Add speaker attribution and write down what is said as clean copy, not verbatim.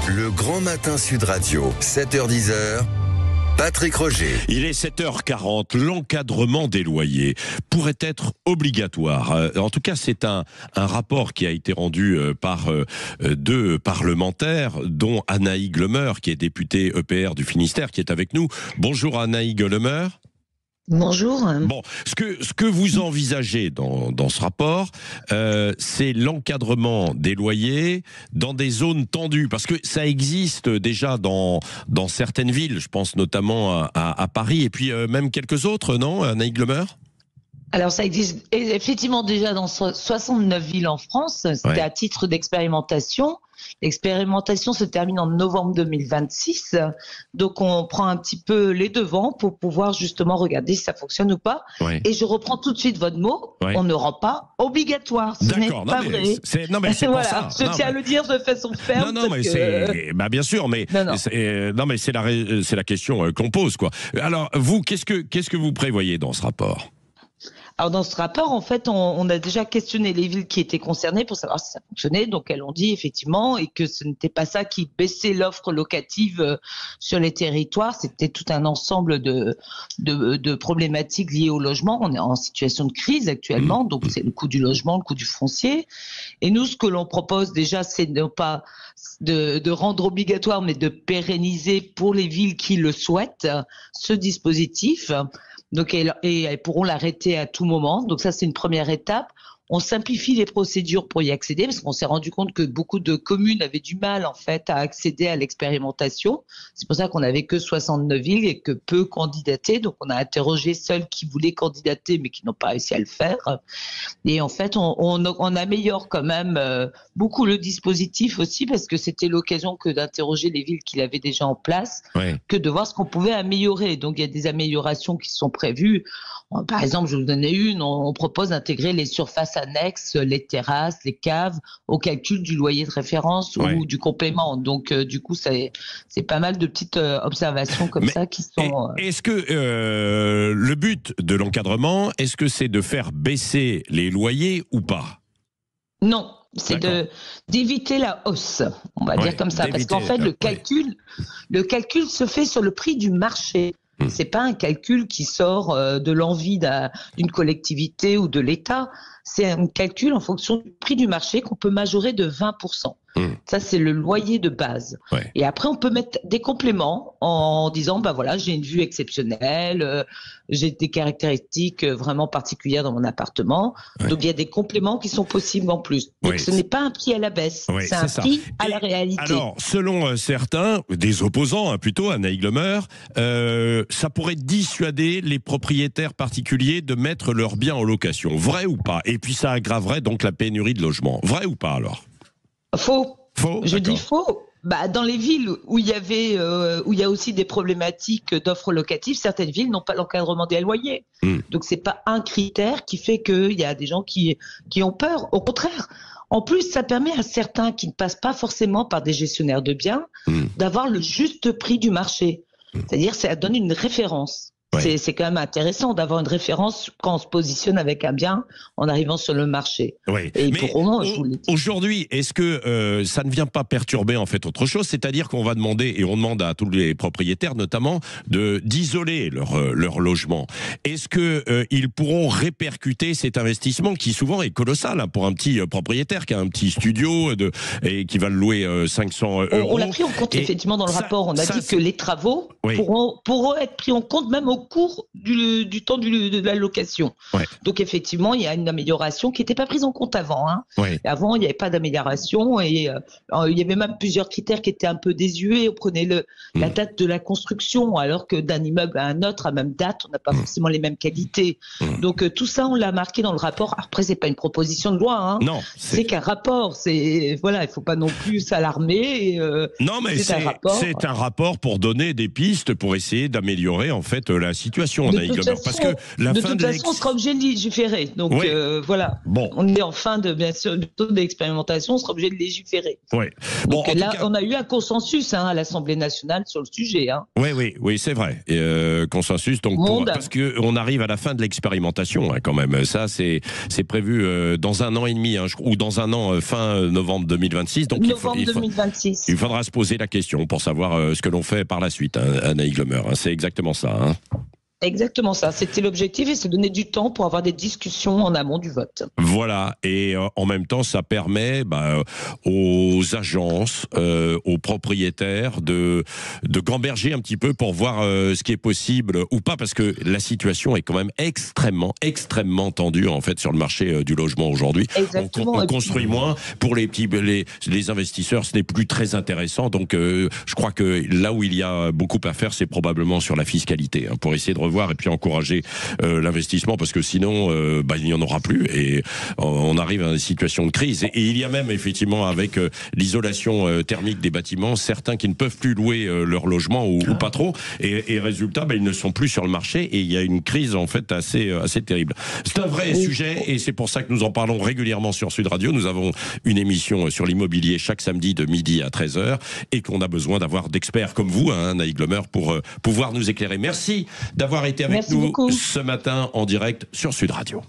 Speaker 1: Le Grand Matin Sud Radio, 7h-10h. Patrick Roger.
Speaker 2: Il est 7h40. L'encadrement des loyers pourrait être obligatoire. En tout cas, c'est un rapport qui a été rendu par deux parlementaires, dont Anaïg Lemer, qui est députée EPR du Finistère, qui est avec nous. Bonjour Anaïg Lemer.
Speaker 3: Bonjour.
Speaker 2: Bon, ce que vous envisagez dans ce rapport, c'est l'encadrement des loyers dans des zones tendues, parce que ça existe déjà dans certaines villes. Je pense notamment à Paris et puis même quelques autres, non, Anaïg Lemer ?
Speaker 3: Alors ça existe effectivement déjà dans 69 villes en France. C'était à titre d'expérimentation. L'expérimentation se termine en novembre 2026. Donc on prend un petit peu les devants pour pouvoir justement regarder si ça fonctionne ou pas. Ouais. Et je reprends tout de suite votre mot. Ouais. On ne rend pas obligatoire. Ce n'est pas vrai.
Speaker 2: Non mais c'est
Speaker 3: voilà,
Speaker 2: pour ça.
Speaker 3: Je tiens à le dire de façon ferme.
Speaker 2: Non mais c'est bien sûr, mais mais c'est la question qu'on pose, quoi. Alors vous, qu'est-ce que vous prévoyez dans ce rapport ?
Speaker 3: Alors dans ce rapport, en fait, on a déjà questionné les villes qui étaient concernées pour savoir si ça fonctionnait. Donc elles ont dit effectivement et que ce n'était pas ça qui baissait l'offre locative sur les territoires. C'était tout un ensemble de problématiques liées au logement. On est en situation de crise actuellement, donc c'est le coût du logement, le coût du foncier. Et nous, ce que l'on propose déjà, c'est non pas de rendre obligatoire, mais de pérenniser pour les villes qui le souhaitent ce dispositif. Donc, et elles pourront l'arrêter à tout moment. Donc ça, c'est une première étape. On simplifie les procédures pour y accéder parce qu'on s'est rendu compte que beaucoup de communes avaient du mal en fait à accéder à l'expérimentation. C'est pour ça qu'on n'avait que 69 villes et que peu candidataient. Donc on a interrogé celles qui voulaient candidater mais qui n'ont pas réussi à le faire. Et en fait, on améliore quand même beaucoup le dispositif aussi parce que c'était l'occasion que d'interroger les villes qui l'avaient déjà en place, que de voir ce qu'on pouvait améliorer. Donc il y a des améliorations qui sont prévues. Par exemple, je vous donnais une, on propose d'intégrer les surfaces annexes, les terrasses, les caves, au calcul du loyer de référence ou du complément. Donc, du coup, c'est pas mal de petites observations comme ça qui sont...
Speaker 2: Est-ce que le but de l'encadrement, est-ce que c'est de faire baisser les loyers ou pas ?
Speaker 3: Non. C'est d'éviter la hausse, on va dire comme ça. Parce qu'en fait, le calcul se fait sur le prix du marché. C'est pas un calcul qui sort de l'envie d'une collectivité ou de l'État. C'est un calcul en fonction du prix du marché qu'on peut majorer de 20%. Ça, c'est le loyer de base. Et après, on peut mettre des compléments en disant, bah voilà, j'ai une vue exceptionnelle, j'ai des caractéristiques vraiment particulières dans mon appartement. Donc, il y a des compléments qui sont possibles en plus. Donc, ce n'est pas un prix à la baisse, c'est un prix à la réalité.
Speaker 2: Alors, selon certains, des opposants plutôt, Anaïg Lemer, ça pourrait dissuader les propriétaires particuliers de mettre leurs biens en location. Vrai ou pas ? Et puis, ça aggraverait donc la pénurie de logements. Vrai ou pas alors ?
Speaker 3: Faux. Je dis faux. Bah, dans les villes où il y a aussi des problématiques d'offres locatives, certaines villes n'ont pas l'encadrement des loyers. Donc c'est pas un critère qui fait qu'il y a des gens qui ont peur. Au contraire. En plus, ça permet à certains qui ne passent pas forcément par des gestionnaires de biens d'avoir le juste prix du marché. C'est-à-dire, ça donne une référence. C'est quand même intéressant d'avoir une référence quand on se positionne avec un bien en arrivant sur le marché. Et
Speaker 2: mais aujourd'hui, est-ce que ça ne vient pas perturber en fait autre chose ? C'est-à-dire qu'on va demander, et on demande à tous les propriétaires notamment, d'isoler leur logement. Est-ce qu'ils pourront répercuter cet investissement qui souvent est colossal pour un petit propriétaire qui a un petit studio et qui va le louer 500 €.
Speaker 3: On l'a pris en compte effectivement dans le rapport. On a dit que les travaux pourront être pris en compte même au cours du temps de la location. Donc effectivement, il y a une amélioration qui n'était pas prise en compte avant. Avant, il n'y avait pas d'amélioration et il y avait même plusieurs critères qui étaient un peu désuets. On prenait la date de la construction, alors que d'un immeuble à un autre, à même date, on n'a pas forcément les mêmes qualités. Donc tout ça, on l'a marqué dans le rapport. Après, c'est pas une proposition de loi.
Speaker 2: Non,
Speaker 3: c'est qu'un rapport. Il faut pas non plus s'alarmer.
Speaker 2: Non, mais c'est un rapport pour donner des pistes pour essayer d'améliorer en fait la la situation, Anaïs Glomer, parce que la
Speaker 3: de
Speaker 2: fin
Speaker 3: toute façon, on sera obligé de légiférer. Donc
Speaker 2: oui.
Speaker 3: voilà,
Speaker 2: bon.
Speaker 3: On est en fin de, bien sûr, d'expérimentation, on sera obligé de légiférer.
Speaker 2: Ouais. Bon,
Speaker 3: donc là, on a eu un consensus à l'Assemblée nationale sur le sujet.
Speaker 2: Oui, c'est vrai. Consensus, donc parce que on arrive à la fin de l'expérimentation quand même. Ça, c'est prévu dans un an et demi, ou dans un an, fin novembre 2026. Donc
Speaker 3: 2026.
Speaker 2: Il faudra se poser la question pour savoir ce que l'on fait par la suite, Anaïs Glomer. C'est exactement ça.
Speaker 3: Exactement ça, c'était l'objectif et c'est donner du temps pour avoir des discussions en amont du vote.
Speaker 2: Voilà, et en même temps ça permet aux agences, aux propriétaires de gamberger un petit peu pour voir ce qui est possible ou pas, parce que la situation est quand même extrêmement tendue en fait sur le marché du logement aujourd'hui. On construit moins, pour les investisseurs ce n'est plus très intéressant, donc je crois que là où il y a beaucoup à faire, c'est probablement sur la fiscalité, pour essayer de revoir et puis encourager l'investissement, parce que sinon il n'y en aura plus et on arrive à une situation de crise. Et il y a même effectivement avec l'isolation thermique des bâtiments, certains qui ne peuvent plus louer leur logement ou pas trop, et résultat ils ne sont plus sur le marché et il y a une crise en fait assez terrible. C'est un vrai sujet et c'est pour ça que nous en parlons régulièrement sur Sud Radio. Nous avons une émission sur l'immobilier chaque samedi de midi à 13h et qu'on a besoin d'avoir d'experts comme vous, Anaïs Glomer, pour pouvoir nous éclairer. Merci d'avoir été avec nous ce matin en direct sur Sud Radio.